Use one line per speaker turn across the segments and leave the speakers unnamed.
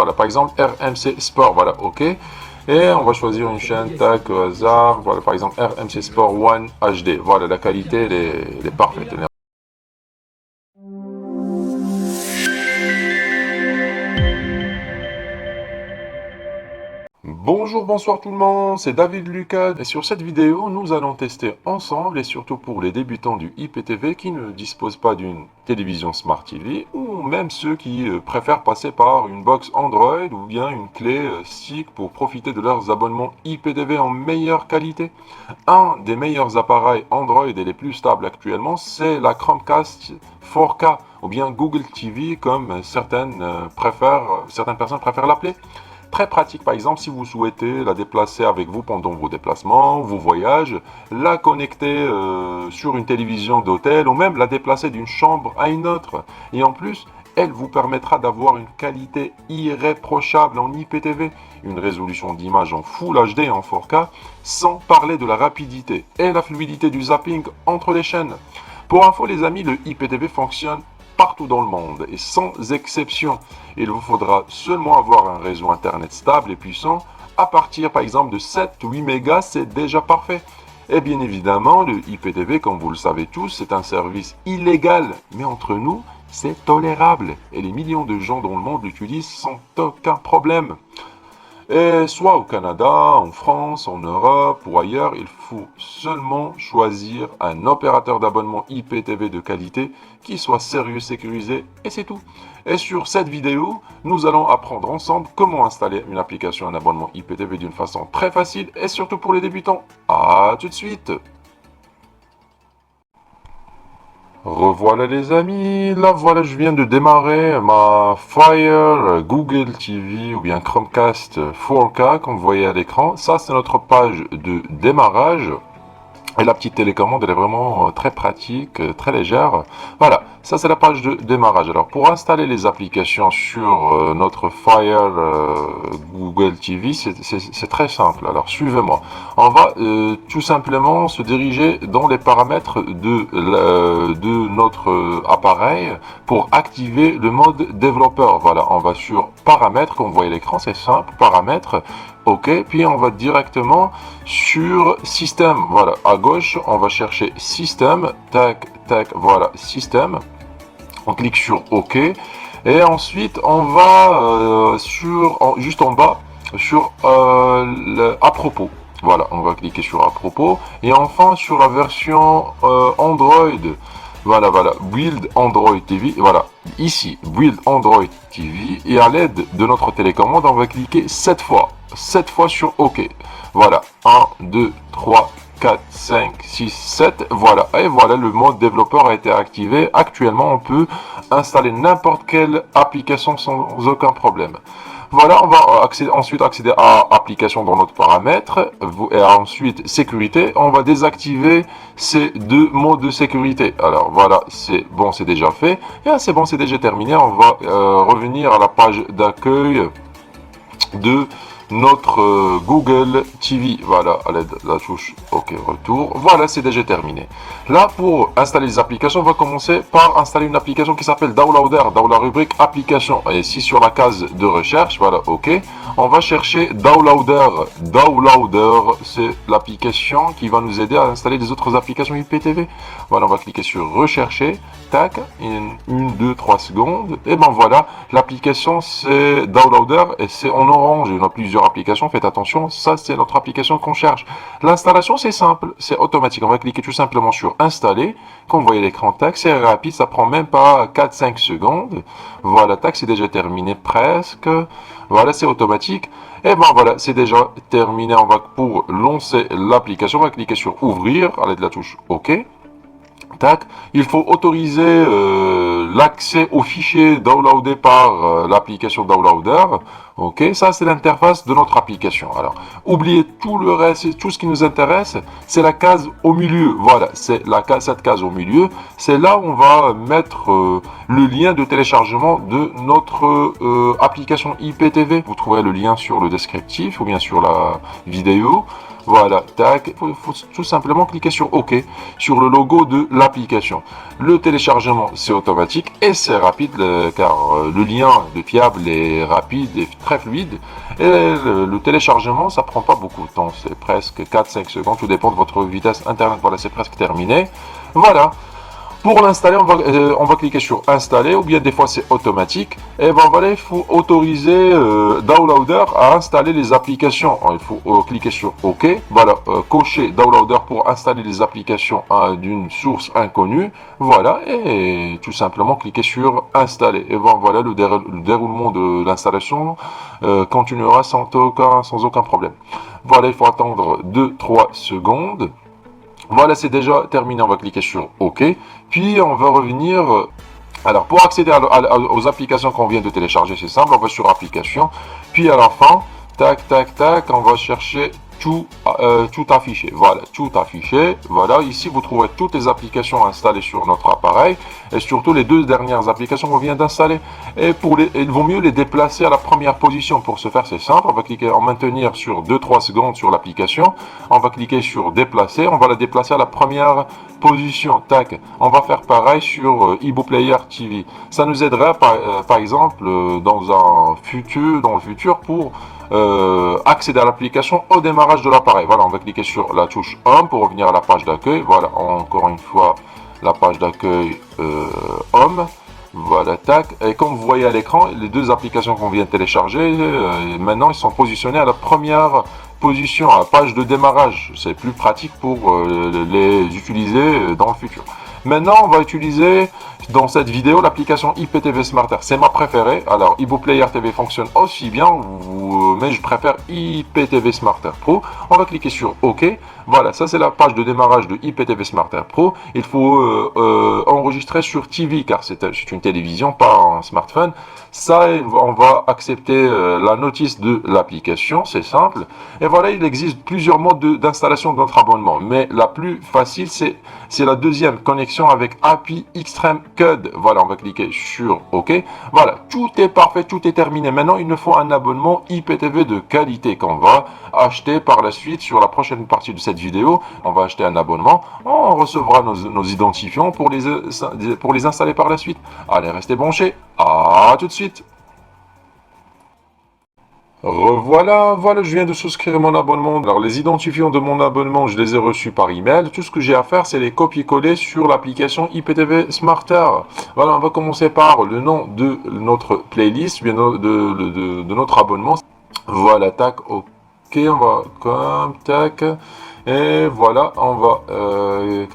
Voilà, par exemple, RMC Sport, voilà, ok. Et on va choisir une chaîne, tac, au hasard, voilà, par exemple, RMC Sport One HD. Voilà, la qualité, elle est parfaite. Bonjour, bonsoir tout le monde, c'est David Lucas et sur cette vidéo, nous allons tester ensemble et surtout pour les débutants du IPTV qui ne disposent pas d'une télévision Smart TV ou même ceux qui préfèrent passer par une box Android ou bien une clé SIC pour profiter de leurs abonnements IPTV en meilleure qualité. Un des meilleurs appareils Android et les plus stables actuellement, c'est la Chromecast 4K ou bien Google TV comme certaines personnes préfèrent l'appeler. Très pratique, par exemple, si vous souhaitez la déplacer avec vous pendant vos déplacements, vos voyages, la connecter sur une télévision d'hôtel ou même la déplacer d'une chambre à une autre. Et en plus, elle vous permettra d'avoir une qualité irréprochable en IPTV, une résolution d'image en Full HD en 4K, sans parler de la rapidité et la fluidité du zapping entre les chaînes. Pour info, les amis, le IPTV fonctionne partout dans le monde et sans exception. Il vous faudra seulement avoir un réseau internet stable et puissant. À partir par exemple de 7-8 mégas, c'est déjà parfait. Et bien évidemment, le IPTV, comme vous le savez tous, c'est un service illégal. Mais entre nous, c'est tolérable. Et les millions de gens dans le monde l'utilisent sans aucun problème. Et soit au Canada, en France, en Europe ou ailleurs, il faut seulement choisir un opérateur d'abonnement IPTV de qualité qui soit sérieux, sécurisé et c'est tout. Et sur cette vidéo, nous allons apprendre ensemble comment installer une application, un abonnement IPTV d'une façon très facile et surtout pour les débutants. À tout de suite! Revoilà les amis, là voilà je viens de démarrer ma Fire Google TV ou bien Chromecast 4K comme vous voyez à l'écran. Ça c'est notre page de démarrage. Et la petite télécommande, elle est vraiment très pratique, très légère. Voilà, ça c'est la page de démarrage. Alors pour installer les applications sur notre Fire Google TV, c'est très simple. Alors suivez-moi. On va tout simplement se diriger dans les paramètres de notre appareil pour activer le mode développeur. Voilà, on va sur paramètres, comme vous voyez à l'écran, c'est simple, paramètres. OK, puis on va directement sur système. Voilà, à gauche, on va chercher système. Tac, tac, voilà, système. On clique sur OK. Et ensuite, on va juste en bas, sur à propos. Voilà, on va cliquer sur à propos. Et enfin, sur la version Android. Voilà, Build Android TV. Voilà, ici, Build Android TV. Et à l'aide de notre télécommande, on va cliquer 7 fois. 7 fois sur OK. Voilà, 1, 2, 3, 4, 5, 6, 7. Voilà, et voilà, le mode développeur a été activé. Actuellement, on peut installer n'importe quelle application sans aucun problème. Voilà, on va ensuite accéder à application dans notre paramètre et ensuite sécurité. On va désactiver ces deux modes de sécurité. Alors voilà, c'est bon, c'est déjà fait. Et c'est bon, c'est déjà terminé. On va revenir à la page d'accueil de notre Google TV. Voilà, à l'aide de la touche OK, retour. Voilà, c'est déjà terminé. Là, pour installer les applications, on va commencer par installer une application qui s'appelle Downloader dans la rubrique application. Et ici, sur la case de recherche, voilà, OK. On va chercher Downloader. Downloader, c'est l'application qui va nous aider à installer les autres applications IPTV. Voilà, on va cliquer sur rechercher. Tac, 1, 2, 3 secondes. Et ben voilà, l'application c'est Downloader et c'est en orange. Il y en a plusieurs applications, faites attention, ça c'est notre application qu'on cherche. L'installation c'est simple, c'est automatique. On va cliquer tout simplement sur installer. Comme vous voyez l'écran, tac, c'est rapide, ça prend même pas 4-5 secondes. Voilà, tac, c'est déjà terminé presque. Voilà, c'est automatique. Et ben voilà, c'est déjà terminé. On va pour lancer l'application, on va cliquer sur ouvrir à l'aide de la touche OK. Tac. Il faut autoriser l'accès aux fichiers downloadés par l'application Downloader. Ok, ça c'est l'interface de notre application. Alors, oubliez tout le reste, tout ce qui nous intéresse, c'est la case au milieu. Voilà, c'est cette case au milieu. C'est là où on va mettre le lien de téléchargement de notre application IPTV. Vous trouverez le lien sur le descriptif ou bien sur la vidéo. Voilà, tac, il faut tout simplement cliquer sur OK, sur le logo de l'application. Le téléchargement, c'est automatique. automatique et c'est rapide car le lien de fiable est rapide et très fluide. Et le téléchargement, ça prend pas beaucoup de temps, c'est presque 4-5 secondes, tout dépend de votre vitesse internet. Voilà, c'est presque terminé. Voilà. Pour l'installer, on va cliquer sur installer ou bien des fois c'est automatique. Et ben voilà, il faut autoriser Downloader à installer les applications. Il faut cliquer sur OK. Voilà, cocher Downloader pour installer les applications d'une source inconnue. Voilà, et tout simplement cliquer sur installer. Et ben voilà, le déroulement de l'installation continuera sans aucun problème. Voilà, il faut attendre 2-3 secondes. Voilà, c'est déjà terminé, on va cliquer sur OK. Puis on va revenir. Alors pour accéder aux applications qu'on vient de télécharger, c'est simple, on va sur application. Puis à la fin, tac, tac, tac, on va chercher tout affiché. Voilà, tout affiché. Voilà, ici vous trouverez toutes les applications installées sur notre appareil. Et surtout les 2 dernières applications qu'on vient d'installer. Et il vaut mieux les déplacer à la première position. Pour ce faire, c'est simple. On va cliquer en maintenir sur 2-3 secondes sur l'application. On va cliquer sur déplacer. On va la déplacer à la première position. Tac. On va faire pareil sur Ibo Player TV. Ça nous aidera par exemple dans le futur pour accéder à l'application au démarrage de l'appareil. Voilà, on va cliquer sur la touche Home pour revenir à la page d'accueil. Voilà, encore une fois, la page d'accueil Home. Voilà, tac. Et comme vous voyez à l'écran, les 2 applications qu'on vient de télécharger, maintenant, ils sont positionnés à la première position, à la page de démarrage. C'est plus pratique pour les utiliser dans le futur. Maintenant, on va utiliser dans cette vidéo l'application IPTV Smarter. C'est ma préférée. Alors, Ibo Player TV fonctionne aussi bien, mais je préfère IPTV Smarter Pro. On va cliquer sur OK. Voilà, ça c'est la page de démarrage de IPTV Smarter Pro. Il faut enregistrer sur TV car c'est une télévision, pas un smartphone. Ça, on va accepter la notice de l'application, c'est simple. Et voilà, il existe plusieurs modes d'installation de notre abonnement. Mais la plus facile, c'est la deuxième, connexion avec API Extreme Code. Voilà, on va cliquer sur OK. Voilà, tout est parfait, tout est terminé. Maintenant, il nous faut un abonnement IPTV de qualité qu'on va acheter par la suite sur la prochaine partie de cette vidéo. On va acheter un abonnement. On recevra nos identifiants pour les installer par la suite. Allez, restez branchés. À tout de suite. Revoilà, voilà, je viens de souscrire mon abonnement. Alors, les identifiants de mon abonnement, je les ai reçus par email. Tout ce que j'ai à faire, c'est les copier-coller sur l'application IPTV Smarter. Voilà, on va commencer par le nom de notre playlist, bien de notre abonnement. Voilà, tac, ok, on va comme, tac. Et voilà, on va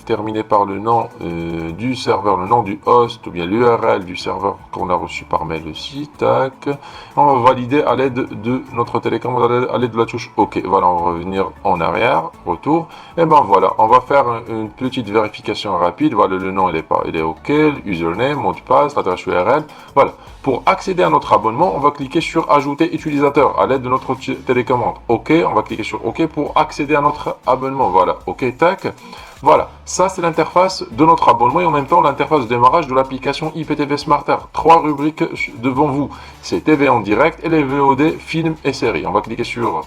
terminer par le nom du serveur, le nom du host, ou bien l'URL du serveur qu'on a reçu par mail aussi. Tac. On va valider à l'aide de notre télécommande, à l'aide de la touche OK. Voilà, on va revenir en arrière, retour. Et ben voilà, on va faire une petite vérification rapide. Voilà, le nom il est OK, username, mot de passe, l'adresse URL. Voilà. Pour accéder à notre abonnement, on va cliquer sur ajouter utilisateur à l'aide de notre télécommande. OK, on va cliquer sur OK pour accéder à notre abonnement. Voilà, OK, tac. Voilà, ça c'est l'interface de notre abonnement et en même temps l'interface de démarrage de l'application IPTV Smarter. 3 rubriques devant vous, c'est TV en direct et les VOD, films et séries. On va cliquer sur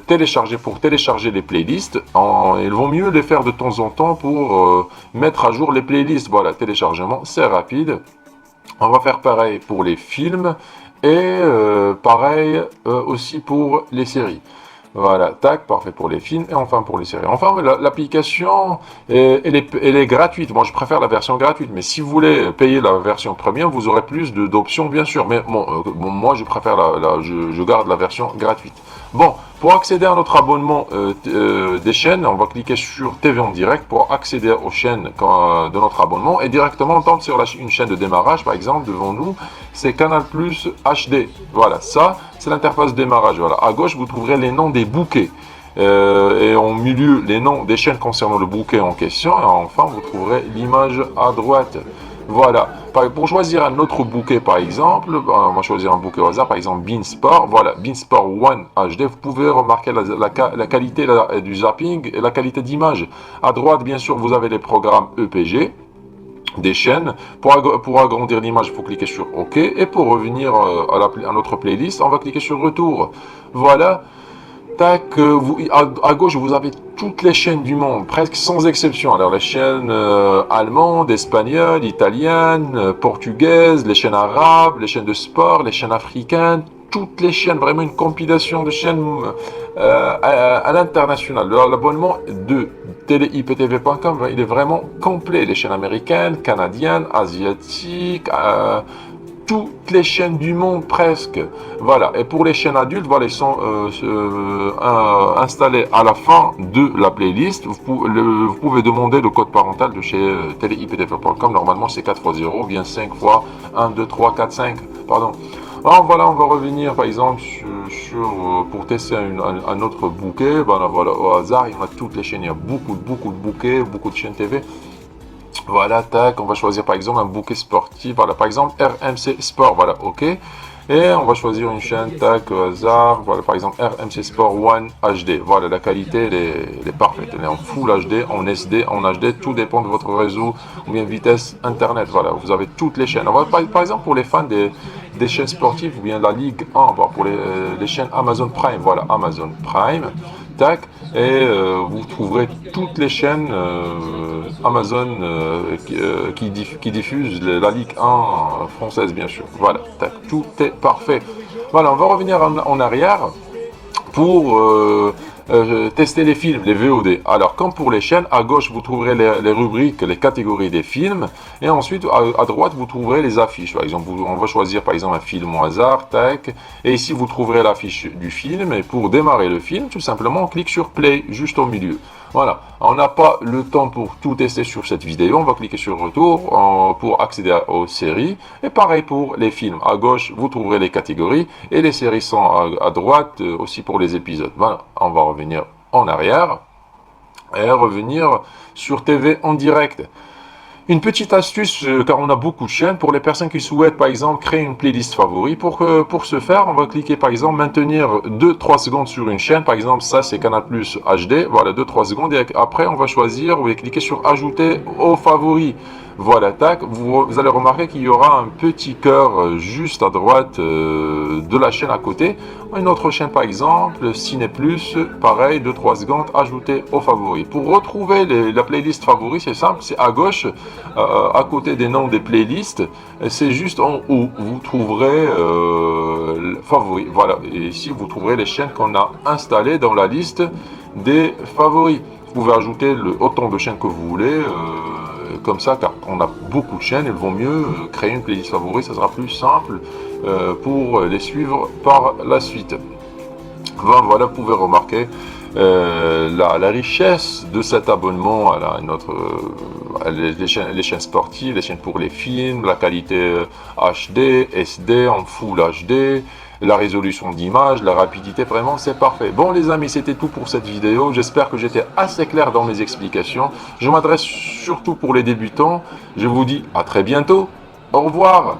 télécharger pour télécharger les playlists. Il vaut mieux les faire de temps en temps pour mettre à jour les playlists. Voilà, téléchargement, c'est rapide. On va faire pareil pour les films et pareil aussi pour les séries. Voilà, tac, parfait pour les films et enfin pour les séries. Enfin, l'application, elle est gratuite. Moi, je préfère la version gratuite, mais si vous voulez payer la version premium, vous aurez plus d'options, bien sûr. Mais bon, moi, je préfère je garde la version gratuite. Bon, pour accéder à notre abonnement des chaînes, on va cliquer sur TV en direct pour accéder aux chaînes de notre abonnement et directement on tombe sur une chaîne de démarrage, par exemple, devant nous, c'est Canal Plus HD. Voilà, ça, c'est l'interface de démarrage. Voilà, à gauche, vous trouverez les noms des bouquets. Et en milieu, les noms des chaînes concernant le bouquet en question. Et enfin, vous trouverez l'image à droite. Voilà. Pour choisir un autre bouquet, par exemple, on va choisir un bouquet au hasard, par exemple Beansport. Voilà, Beansport One HD. Vous pouvez remarquer la qualité du zapping et la qualité d'image. À droite, bien sûr, vous avez les programmes EPG des chaînes. Pour agrandir l'image, il faut cliquer sur OK. Et pour revenir à notre playlist, on va cliquer sur Retour. Voilà. tac, à gauche, vous avez toutes les chaînes du monde, presque sans exception. Alors, les chaînes allemandes, espagnoles, italiennes, portugaises, les chaînes arabes, les chaînes de sport, les chaînes africaines, toutes les chaînes, vraiment une compilation de chaînes à l'international. L'abonnement de teleiptv.com, il est vraiment complet. Les chaînes américaines, canadiennes, asiatiques, toutes les chaînes du monde presque. Voilà. Et pour les chaînes adultes, voilà, ils sont installés à la fin de la playlist. Vous pouvez demander le code parental de chez teleiptv.com. Normalement, c'est 4 x 0, bien 5 fois 1, 2, 3, 4, 5. Pardon. Alors voilà, on va revenir par exemple pour tester un autre bouquet. Voilà, voilà, au hasard, il y en a toutes les chaînes. Il y a beaucoup de bouquets, beaucoup de chaînes TV. Voilà, tac, on va choisir par exemple un bouquet sportif. Voilà, par exemple RMC Sport. Voilà, ok. Et on va choisir une chaîne, tac, au hasard. Voilà, par exemple RMC Sport One HD. Voilà, la qualité, elle est parfaite. Elle est en Full HD, en SD, en HD. Tout dépend de votre réseau ou bien vitesse Internet. Voilà, vous avez toutes les chaînes. Par exemple, pour les fans des chaînes sportives ou bien la Ligue 1, pour les chaînes Amazon Prime. Voilà, Amazon Prime. Tac, et vous trouverez toutes les chaînes Amazon qui diffusent la Ligue 1 française, bien sûr. Voilà, tac, tout est parfait. Voilà, on va revenir en arrière pour tester les films, les VOD. Alors, comme pour les chaînes, à gauche, vous trouverez les rubriques, les catégories des films. Et ensuite, à droite, vous trouverez les affiches. Par exemple, on va choisir, par exemple, un film au hasard, tac. Et ici, vous trouverez l'affiche du film. Et pour démarrer le film, tout simplement, on clique sur Play, juste au milieu. Voilà, on n'a pas le temps pour tout tester sur cette vidéo, on va cliquer sur retour pour accéder aux séries, et pareil pour les films, à gauche vous trouverez les catégories, et les séries sont à droite aussi pour les épisodes. Voilà, on va revenir en arrière, et revenir sur TV en direct. Une petite astuce, car on a beaucoup de chaînes, pour les personnes qui souhaitent par exemple créer une playlist favori. Pour ce faire, on va cliquer par exemple maintenir 2-3 secondes sur une chaîne. Par exemple, ça c'est Canal Plus HD. Voilà, 2-3 secondes. Et après, on va choisir, vous allez cliquer sur ajouter aux favoris. Voilà, tac, vous allez remarquer qu'il y aura un petit cœur juste à droite de la chaîne à côté. Une autre chaîne par exemple, Ciné Plus, pareil, 2-3 secondes, ajouter aux favoris. Pour retrouver la playlist favori, c'est simple, c'est à gauche, à côté des noms des playlists, c'est juste en haut, vous trouverez favoris. Voilà, et ici vous trouverez les chaînes qu'on a installées dans la liste des favoris. Vous pouvez ajouter autant de chaînes que vous voulez, comme ça, car on a beaucoup de chaînes, il vaut mieux créer une playlist favorite, ça sera plus simple pour les suivre par la suite. Voilà, vous pouvez remarquer la richesse de cet abonnement à les chaînes sportives, les chaînes pour les films, la qualité HD, SD, en Full HD, la résolution d'image, la rapidité, vraiment c'est parfait. Bon les amis, c'était tout pour cette vidéo, j'espère que j'étais assez clair dans mes explications. Je m'adresse surtout pour les débutants, je vous dis à très bientôt, au revoir.